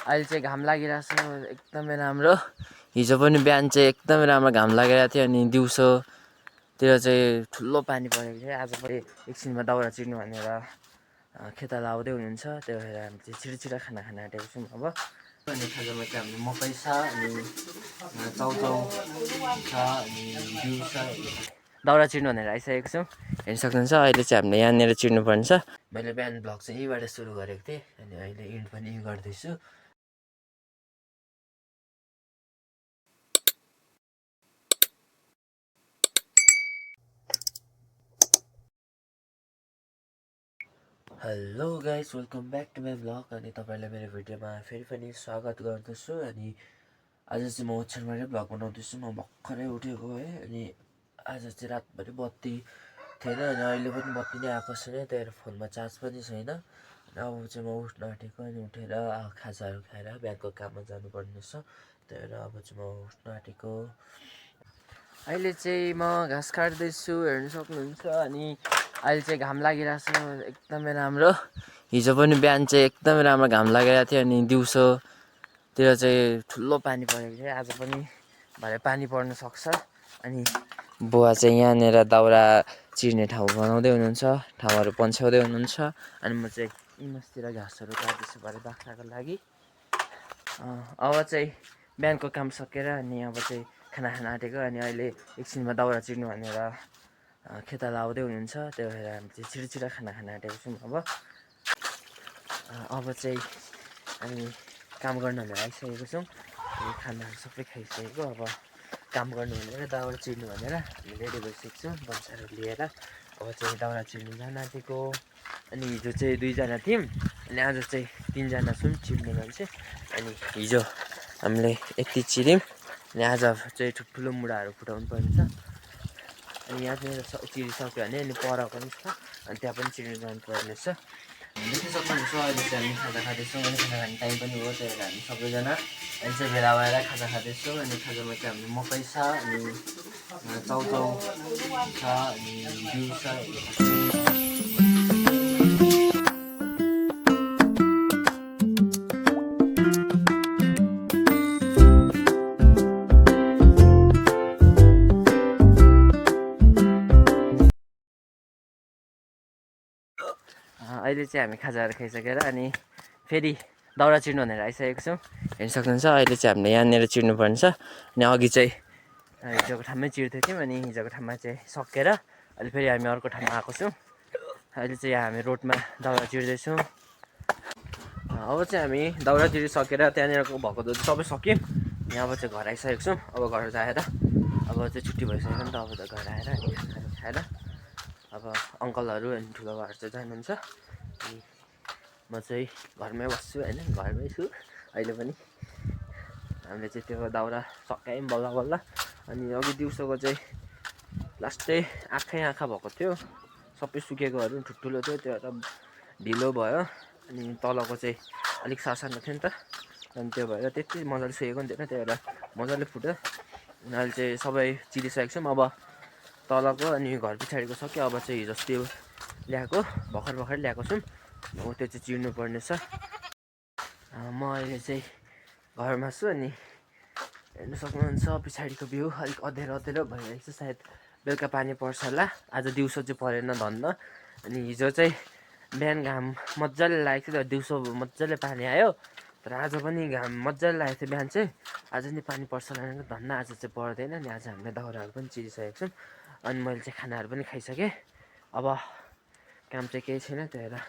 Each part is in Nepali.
अहिले चाहिँ घाम लागिरहेछ एकदमै राम्रो। हिजो पनि बिहान चाहिँ एकदमै राम्रो घाम लागिरहेको थियो अनि दिउँसोतिर चाहिँ ठुलो पानी परेको थियो। आज पनि एकछिनमा दाउरा चिर्नु भनेर खेताला आउँदै हुनुहुन्छ। त्यही भएर हामी चाहिँ छिटो खाना खान आँटेको छौँ। अब अनि खाजामा चाहिँ हामीले मकै छ अनि चाउचाउ छ अनि बिउ छ। दाउरा चिर्नु भनेर आइसकेको छौँ। हेर्न सक्नुहुन्छ अहिले चाहिँ हामीले यहाँनिर चिर्नुपर्ने छ। मैले बिहान भ्लग चाहिँ यहीँबाट सुरु गरेको थिएँ अनि अहिले इन्ड पनि यहीँ गर्दैछु। Hello guys, welcome back to my vlog. अनि तपाईँलाई मेरो भिडियोमा फेरि पनि स्वागत गर्दछु। अनि आज चाहिँ म ओछ्यानबाटै भ्लग बनाउँदैछु। म भर्खरै उठेको है। अनि आज चाहिँ रातभरि बत्ती थिएन अनि अहिले पनि बत्ती नै आएको छैन। त्यही भएर फोनमा चार्ज पनि छैन। अनि अब चाहिँ म उठ्न आँटेको अनि उठेर खाजाहरू खाएर बिहानको काममा जानुपर्ने छ। त्यही भएर अब चाहिँ म उठ्न आँटेको। अहिले चाहिँ म घाँस काट्दैछु, हेर्न सक्नुहुन्छ। अनि अहिले चाहिँ घाम लागिरहेछ एकदमै राम्रो। हिजो पनि बिहान चाहिँ एकदमै राम्रो घाम लागिरहेको थियो अनि दिउँसोतिर चाहिँ ठुलो पानी परेको थियो। आज पनि भरे पानी पर्न सक्छ। अनि बुवा चाहिँ यहाँनिर दाउरा चिर्ने ठाउँ बनाउँदै हुनुहुन्छ, ठाउँहरू पन्छ्याउँदै हुनुहुन्छ। अनि म चाहिँ मस्तिर घाँसहरू काट्दैछु भरे बाख्राको लागि। अब चाहिँ बिहानको काम सकेर अनि अब चाहिँ खाना खान आँटेको। अनि अहिले एकछिनमा दाउरा चिर्नु भनेर खेताला आउँदै हुनुहुन्छ। त्यही भएर हामी चाहिँ छिटो खाना खान आँटेको छौँ। अब चाहिँ हामी काम गर्न भनेर आइसकेको छौँ। अनि खानाहरू सबै खाइसकेको। अब काम गर्नु भनेर दाउरा चिर्नु भनेर हामी रेडी भइसकेको छौँ बन्साहरू लिएर। अब चाहिँ दाउरा चिर्नु जान आँटेको। अनि हिजो चाहिँ 2 जना थियौँ अनि आज चाहिँ 3 जना छौँ चिर्ने मान्छे। अनि हिजो हामीले यति चिर्यौँ अनि आज चाहिँ ठुल्ठुलो मुढाहरू फुटाउनु पर्ने छ। अनि यहाँनिर चिरिसक्यो भने अनि पर पनि छ अनि त्यहाँ पनि चिर्नु जानुपर्ने छ। देख्न सक्नुहुन्छ अहिले चाहिँ हामी खाजा खाँदैछौँ अनि खाना खाने टाइम पनि हो। त्यही भएर हामी सबैजना अहिले चाहिँ भेला भएर खाजा खाँदैछौँ। अनि खाजामा चाहिँ हामीले मकै छ अनि चाउचाउ छ अनि बिउ छ। अहिले चाहिँ हामी खाजाहरू खाइसकेर अनि फेरि दाउरा चिर्नु भनेर आइसकेको छौँ। हेर्न सक्नुहुन्छ अहिले चाहिँ हामीले यहाँनिर चिर्नुपर्ने छ। अनि अघि चाहिँ हिजोको ठाउँमै चिर्दै थियौँ अनि हिजोको ठाउँमा चाहिँ सकेर अहिले फेरि हामी अर्को ठाउँमा आएको छौँ। अहिले चाहिँ हामी रोडमा दाउरा चिर्दैछौँ। अब चाहिँ हामी दाउरा चिरिसकेर त्यहाँनिरको भएको जति सबै सक्यौँ। अनि अब चाहिँ घर आइसकेको छौँ। अब घर आएर अब चाहिँ छुट्टी भइसक्यो नि त। अब त घर आएर अनि खानाहरू खाएर अब अङ्कलहरू अनि ठुलो बाबाहरू चाहिँ जानुहुन्छ। अनि म चाहिँ घरमै बस्छु होइन, घरमै छु अहिले पनि। हामीले चाहिँ त्यो दाउरा सकायौँ बल्ल बल्ल। अनि अघि दिउँसोको चाहिँ लास्टै आँखा भएको थियो, सबै सुकेकोहरू ठुल्ठुलो थियो, त्यो भएर ढिलो भयो। अनि तलको चाहिँ अलिक सानो थियो नि त, अनि त्यो भएर त्यति मजाले सुकेको पनि थिएन, त्यही भएर मजाले फुट्यो। अनि अहिले चाहिँ सबै चिरिसकेको छौँ। अब तलको अनि घर पछाडिको सक्यो। अब चाहिँ हिजो अस्ति ल्याएको भर्खर ल्याएको छौँ। हो त्यो चाहिँ चिर्नु पर्ने छ। म अहिले चाहिँ घरमा छु अनि हेर्न सक्नुहुन्छ पछाडिको भ्यू अलिक अँध्यारो भइरहेको छ। सायद बेलुका पानी पर्छ होला। आज दिउँसो चाहिँ परेन धन्न। अनि हिजो चाहिँ बिहान घाम मजाले लागेको थियो, दिउँसो मजाले पानी आयो। तर आज पनि घाम मजाले लागेको थियो बिहान चाहिँ। आज नि पानी पर्छ होला धन्न, आज चाहिँ पर्दैन। अनि आज हामीले दाउराहरू पनि चिरिसकेको छौँ। अनि मैले चाहिँ खानाहरू पनि खाइसकेँ। अब काम चाहिँ केही छैन, त्यही भएर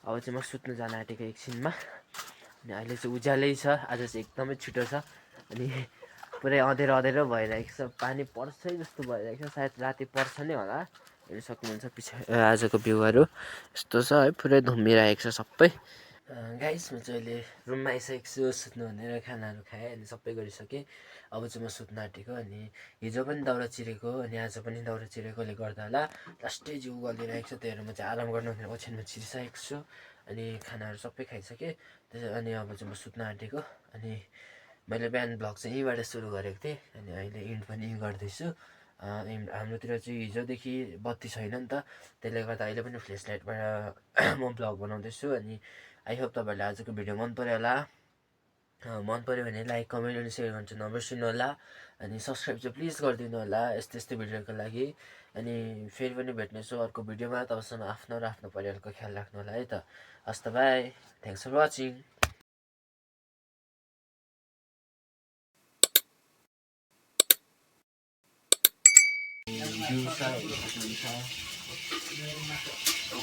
अब चाहिँ म सुत्नु जान आँटेको एकछिनमा। अनि अहिले चाहिँ उज्यालै छ, आज चाहिँ एकदमै छिटो छ। अनि पुरै अँध्यारो भइरहेको छ, पानी पर्छ जस्तो भइरहेको छ, सायद राति पर्छ नै होला। हेर्न सक्नुहुन्छ आजको भ्यूहरू यस्तो छ है, पुरै धुम्मिरहेको छ सबै। गाइस म चाहिँ अहिले रुममा आइसकेको छु सुत्नु भनेर। खानाहरू खाएँ अनि सबै गरिसकेँ। अब चाहिँ म सुत्न आँटेको। अनि हिजो पनि दाउरा चिरेको अनि आज पनि दाउरा चिरेकोले गर्दा होला लास्टै जिउ गलिरहेको छ। त्यही भएर म चाहिँ आराम गर्नु भनेर ओछ्यानमा चिरिसकेको छु। अनि खानाहरू सबै खाइसकेँ। अनि अब चाहिँ म सुत्न आँटेको। अनि मैले बिहान भ्लग चाहिँ यहीँबाट सुरु गरेको थिएँ अनि अहिले इन्ड पनि यहीँ गर्दैछु। हाम्रोतिर चाहिँ हिजोदेखि बत्ती छैन नि त, त्यसले गर्दा अहिले पनि फ्ल्यास लाइटबाट म भ्लग बनाउँदैछु। अनि आई होप तपाईँहरूलाई आजको भिडियो मन पऱ्यो होला। मन पऱ्यो भने लाइक कमेन्ट अनि सेयर गर्नु चाहिँ नबिर्सिनु होला अनि सब्सक्राइब चाहिँ प्लिज गरिदिनु होला यस्तो यस्तो भिडियोको लागि अनि फेरि पनि भेट्नेछु अर्को भिडियोमा तबसम्म आफ्नो र आफ्नो परिवारको ख्याल राख्नु होला है त हस् त बाई थ्याङ्क्स फर वाचिङ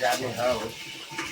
जाने हो